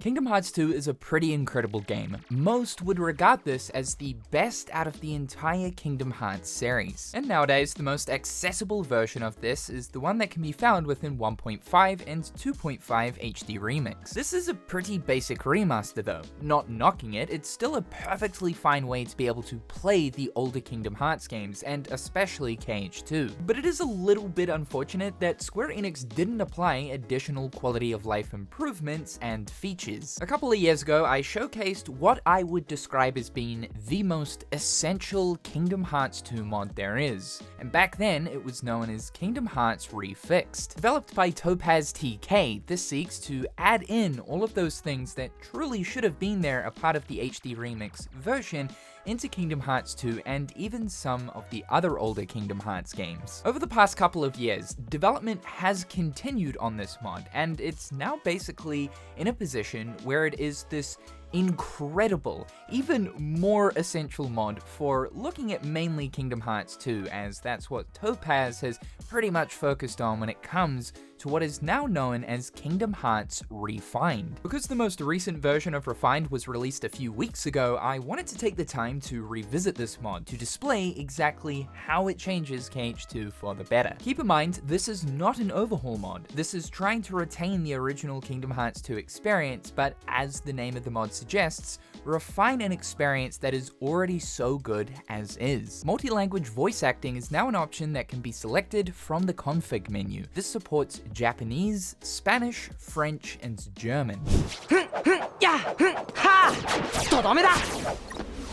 Kingdom Hearts 2 is a pretty incredible game. Most would regard this as the best out of the entire Kingdom Hearts series. And nowadays, the most accessible version of this is the one that can be found within 1.5 and 2.5 HD Remix. This is a pretty basic remaster though. Not knocking it, it's still a perfectly fine way to be able to play the older Kingdom Hearts games, and especially KH2. But it is a little bit unfortunate that Square Enix didn't apply additional quality of life improvements and features. A couple of years ago, I showcased what I would describe as being the most essential Kingdom Hearts 2 mod there is, and back then it was known as Kingdom Hearts Refixed. Developed by TopazTK, this seeks to add in all of those things that truly should have been there a part of the HD Remix version into Kingdom Hearts 2 and even some of the other older Kingdom Hearts games. Over the past couple of years, development has continued on this mod, and it's now basically in a position where it is this incredible, even more essential mod for looking at mainly Kingdom Hearts 2, as that's what Topaz has pretty much focused on when it comes to what is now known as Kingdom Hearts Refined. Because the most recent version of Refined was released a few weeks ago, I wanted to take the time to revisit this mod to display exactly how it changes KH2 for the better. Keep in mind, this is not an overhaul mod. This is trying to retain the original Kingdom Hearts 2 experience, but as the name of the mod suggests, refine an experience that is already so good as is. Multi-language voice acting is now an option that can be selected from the config menu. This supports Japanese, Spanish, French, and German.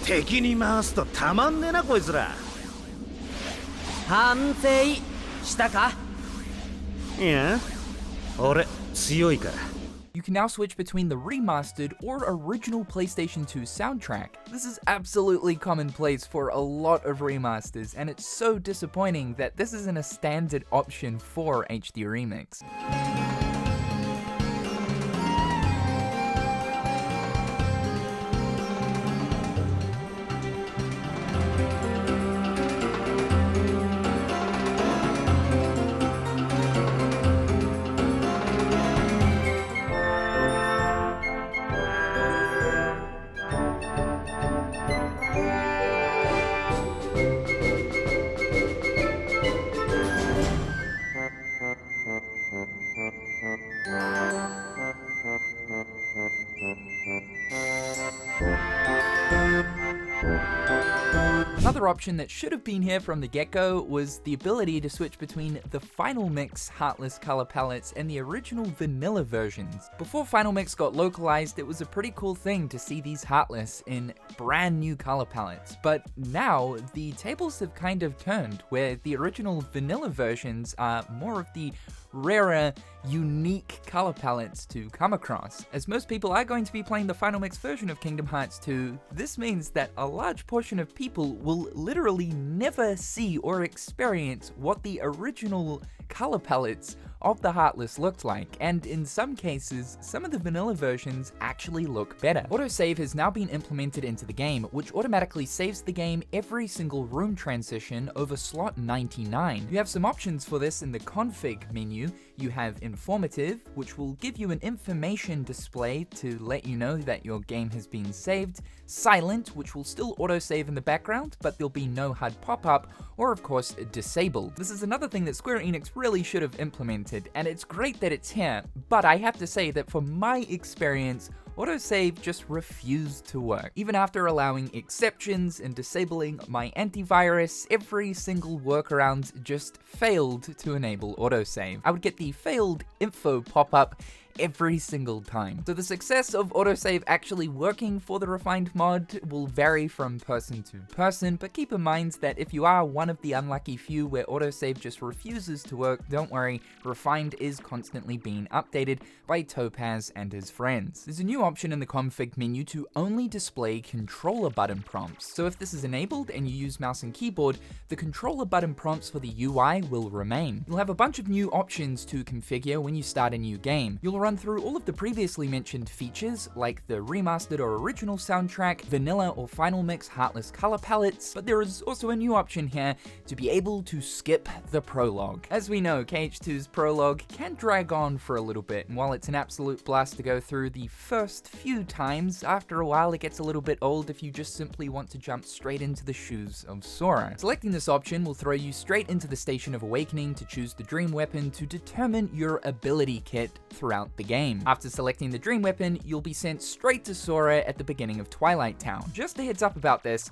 敵に回すとたまんねえなこいつら。反省したか？いや、俺強いから。 You can now switch between the remastered or original PlayStation 2 soundtrack. This is absolutely commonplace for a lot of remasters, and it's so disappointing that this isn't a standard option for HD Remix. Another option that should have been here from the get-go was the ability to switch between the Final Mix Heartless color palettes and the original vanilla versions. Before Final Mix got localized, it was a pretty cool thing to see these Heartless in brand new color palettes, but now the tables have kind of turned, where the original vanilla versions are more of the rarer, unique color palettes to come across. As most people are going to be playing the Final Mix version of Kingdom Hearts 2, this means that a large portion of people will literally never see or experience what the original color palettes of the Heartless looked like, and in some cases, some of the vanilla versions actually look better. Autosave has now been implemented into the game, which automatically saves the game every single room transition over slot 99. You have some options for this in the config menu. You have informative, which will give you an information display to let you know that your game has been saved, silent, which will still autosave in the background, but there'll be no HUD pop-up, or of course, disabled. This is another thing that Square Enix really should have implemented, and it's great that it's here, but I have to say that for my experience, autosave just refused to work. Even after allowing exceptions and disabling my antivirus, every single workaround just failed to enable autosave. I would get the failed info pop-up every single time. So the success of autosave actually working for the Refined mod will vary from person to person, but keep in mind that if you are one of the unlucky few where autosave just refuses to work, don't worry, Refined is constantly being updated by Topaz and his friends. There's a new option in the config menu to only display controller button prompts. So if this is enabled and you use mouse and keyboard, the controller button prompts for the UI will remain. You'll have a bunch of new options to configure when you start a new game. You'll run through all of the previously mentioned features, like the remastered or original soundtrack, vanilla or final mix Heartless color palettes, but there is also a new option here to be able to skip the prologue. As we know, KH2's prologue can drag on for a little bit, and while it's an absolute blast to go through the first few times, after a while it gets a little bit old if you just simply want to jump straight into the shoes of Sora. Selecting this option will throw you straight into the Station of Awakening to choose the dream weapon to determine your ability kit throughout the game. After selecting the dream weapon, you'll be sent straight to Sora at the beginning of Twilight Town. Just a heads up about this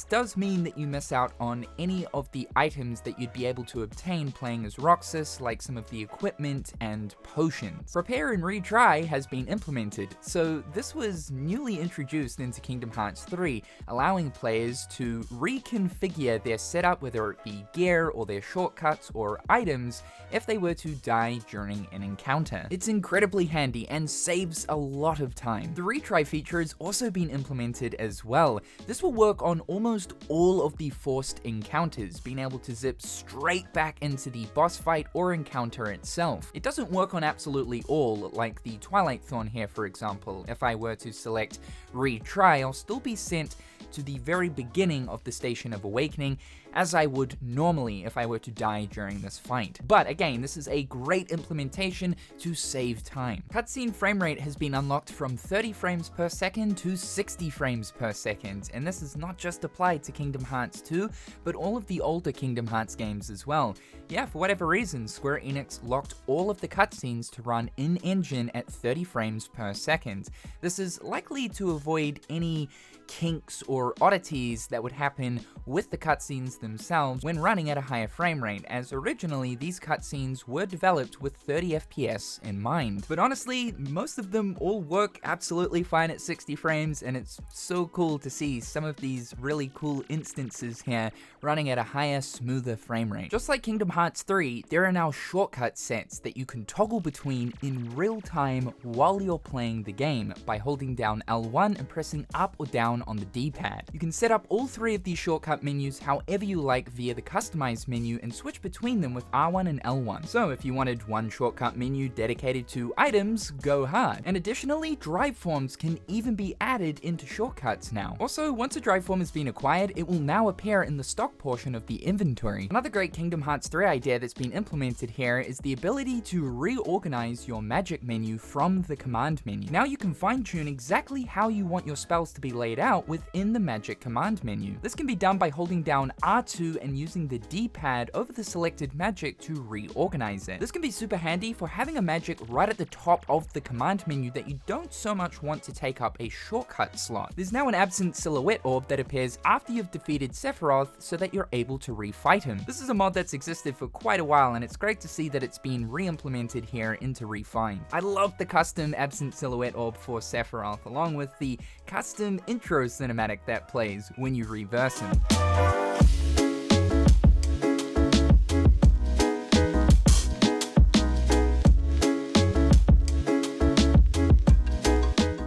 does mean that you miss out on any of the items that you'd be able to obtain playing as Roxas, like some of the equipment and potions. Repair and Retry has been implemented, so this was newly introduced into Kingdom Hearts 3, allowing players to reconfigure their setup, whether it be gear or their shortcuts or items, if they were to die during an encounter. It's incredibly handy and saves a lot of time. The retry feature has also been implemented as well. This will work on almost all of the forced encounters, being able to zip straight back into the boss fight or encounter itself. It doesn't work on absolutely all, like the Twilight Thorn here for example. If I were to select retry, I'll still be sent to the very beginning of the Station of Awakening, as I would normally if I were to die during this fight. But again, this is a great implementation to save time. Cutscene frame rate has been unlocked from 30 frames per second to 60 frames per second, and this is not just applied to Kingdom Hearts 2, but all of the older Kingdom Hearts games as well. Yeah, for whatever reason, Square Enix locked all of the cutscenes to run in-engine at 30 frames per second. This is likely to avoid any kinks or oddities that would happen with the cutscenes themselves when running at a higher frame rate, as originally these cutscenes were developed with 30 FPS in mind. But honestly, most of them all work absolutely fine at 60 frames, and it's so cool to see some of these really cool instances here running at a higher, smoother frame rate. Just like Kingdom Hearts 3, there are now shortcut sets that you can toggle between in real time while you're playing the game by holding down L1 and pressing up or down on the D-pad. You can set up all three of these shortcut menus however you like via the customized menu and switch between them with R1 and L1. So if you wanted one shortcut menu dedicated to items, go hard. And additionally, drive forms can even be added into shortcuts now. Also, once a drive form has been acquired, it will now appear in the stock portion of the inventory. Another great Kingdom Hearts 3 idea that's been implemented here is the ability to reorganize your magic menu from the command menu. Now you can fine-tune exactly how you want your spells to be laid out within the magic command menu. This can be done by holding down R2 and using the D-pad over the selected magic to reorganize it. This can be super handy for having a magic right at the top of the command menu that you don't so much want to take up a shortcut slot. There's now an absent silhouette orb that appears after you've defeated Sephiroth so that you're able to refight him. This is a mod that's existed for quite a while, and it's great to see that it's been re-implemented here into Refined. I love the custom absent silhouette orb for Sephiroth, along with the custom intro cinematic that plays when you reverse him.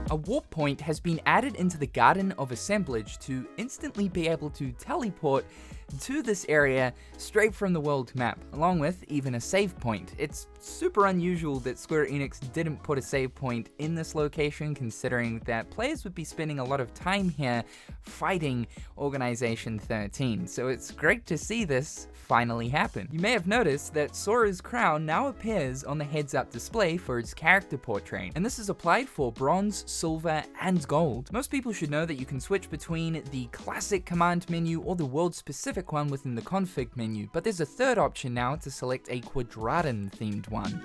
A warp point has been added into the Garden of Assemblage to instantly be able to teleport to this area straight from the world map, along with even a save point. It's super unusual that Square Enix didn't put a save point in this location, considering that players would be spending a lot of time here fighting Organization 13, so it's great to see this finally happen. You may have noticed that Sora's crown now appears on the heads-up display for its character portrait, and this is applied for bronze, silver, and gold. Most people should know that you can switch between the classic command menu or the world-specific one within the config menu, but there's a third option now to select a quadratin themed one.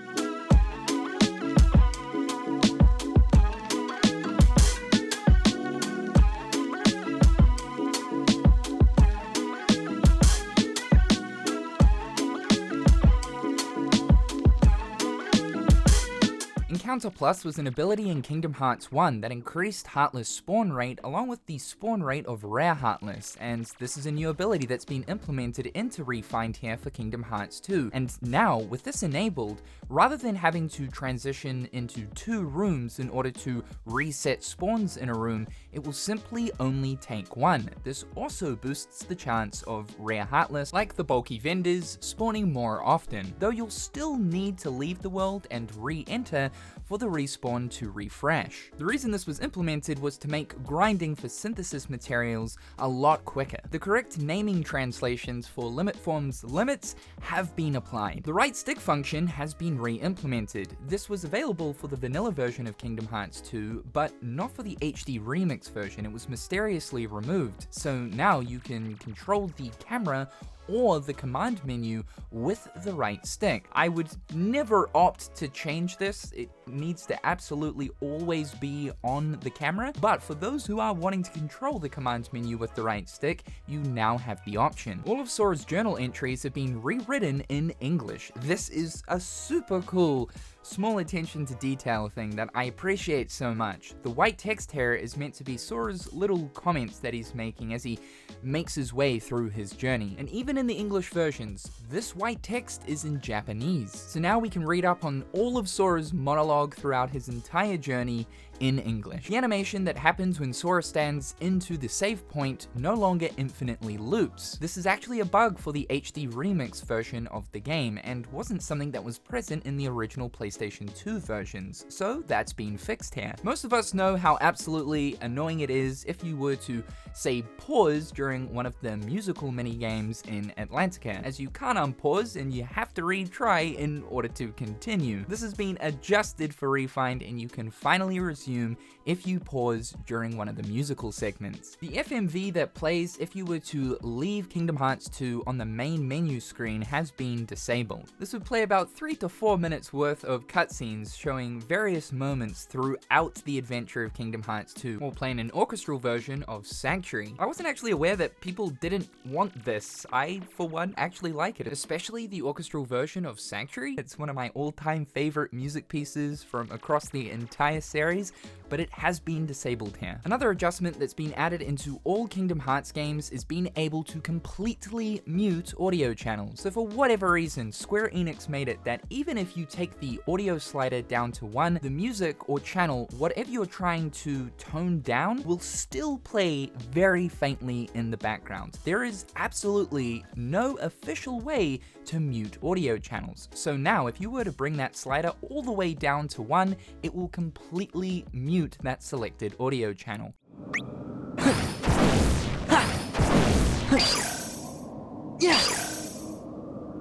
Encounter Plus was an ability in Kingdom Hearts 1 that increased Heartless spawn rate along with the spawn rate of rare Heartless, and this is a new ability that's been implemented into Refined here for Kingdom Hearts 2. And now, with this enabled, rather than having to transition into 2 rooms in order to reset spawns in a room, it will simply only take 1. This also boosts the chance of rare Heartless, like the bulky vendors, spawning more often, though you'll still need to leave the world and re-enter for the respawn to refresh. The reason this was implemented was to make grinding for synthesis materials a lot quicker. The correct naming translations for limit form's limits have been applied. The right stick function has been re-implemented. This was available for the vanilla version of Kingdom Hearts 2, but not for the HD remix version. It was mysteriously removed. So now you can control the camera or the command menu with the right stick. I would never opt to change this. It needs to absolutely always be on the camera, but for those who are wanting to control the command menu with the right stick, you now have the option. All of Sora's journal entries have been rewritten in English. This is a super cool small attention to detail thing that I appreciate so much. The white text here is meant to be Sora's little comments that he's making as he makes his way through his journey. And even in the English versions, this white text is in Japanese. So now we can read up on all of Sora's monologue throughout his entire journey in English. The animation that happens when Sora stands into the save point no longer infinitely loops. This is actually a bug for the HD remix version of the game and wasn't something that was present in the original PlayStation 2 versions, so that's been fixed here. Most of us know how absolutely annoying it is if you were to, say, pause during one of the musical mini-games in Atlantica, as you can't unpause and you have to retry in order to continue. This has been adjusted for Refined and you can finally resume if you pause during one of the musical segments. The FMV that plays if you were to leave Kingdom Hearts 2 on the main menu screen has been disabled. This would play about 3 to 4 minutes worth of cutscenes showing various moments throughout the adventure of Kingdom Hearts 2, while playing an orchestral version of Sanctuary. I wasn't actually aware that people didn't want this. I, for one, actually like it, especially the orchestral version of Sanctuary. It's one of my all-time favorite music pieces from across the entire series, but it has been disabled here. Another adjustment that's been added into all Kingdom Hearts games is being able to completely mute audio channels. So for whatever reason, Square Enix made it that even if you take the audio slider down to 1, the music or channel, whatever you're trying to tone down, will still play very faintly in the background. There is absolutely no official way to mute audio channels. So now if you were to bring that slider all the way down to 1, it will completely mute that selected audio channel.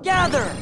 Gather!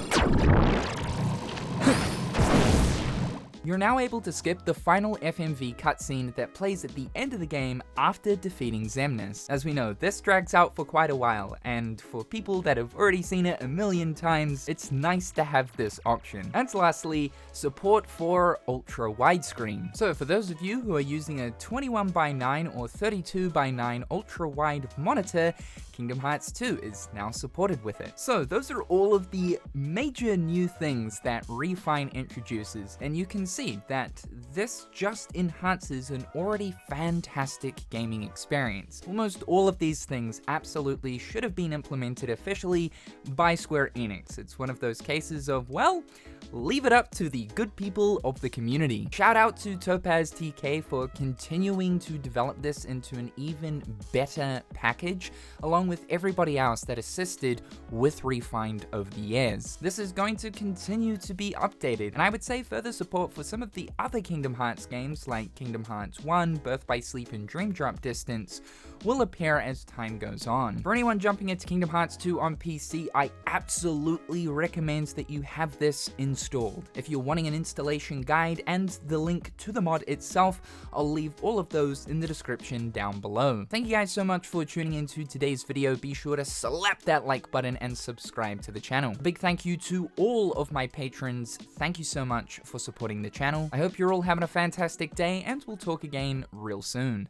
You're now able to skip the final FMV cutscene that plays at the end of the game after defeating Xemnas. As we know, this drags out for quite a while, and for people that have already seen it a million times, it's nice to have this option. And lastly, support for ultra widescreen. So for those of you who are using a 21:9 or 32:9 ultra wide monitor, Kingdom Hearts 2 is now supported with it. So those are all of the major new things that Refine introduces, and you can see that this just enhances an already fantastic gaming experience. Almost all of these things absolutely should have been implemented officially by Square Enix. It's one of those cases of, well, leave it up to the good people of the community. Shout out to TopazTK for continuing to develop this into an even better package, along with everybody else that assisted with Refined over the years. This is going to continue to be updated, and I would say further support for some of the other Kingdom Hearts games like Kingdom Hearts 1, Birth by Sleep, and Dream Drop Distance will appear as time goes on. For anyone jumping into Kingdom Hearts 2 on PC, I absolutely recommend that you have this installed. If you're wanting an installation guide and the link to the mod itself, I'll leave all of those in the description down below. Thank you guys so much for tuning into today's video. Be sure to slap that like button and subscribe to the channel. A big thank you to all of my patrons. Thank you so much for supporting the channel. I hope you're all having a fantastic day, and we'll talk again real soon.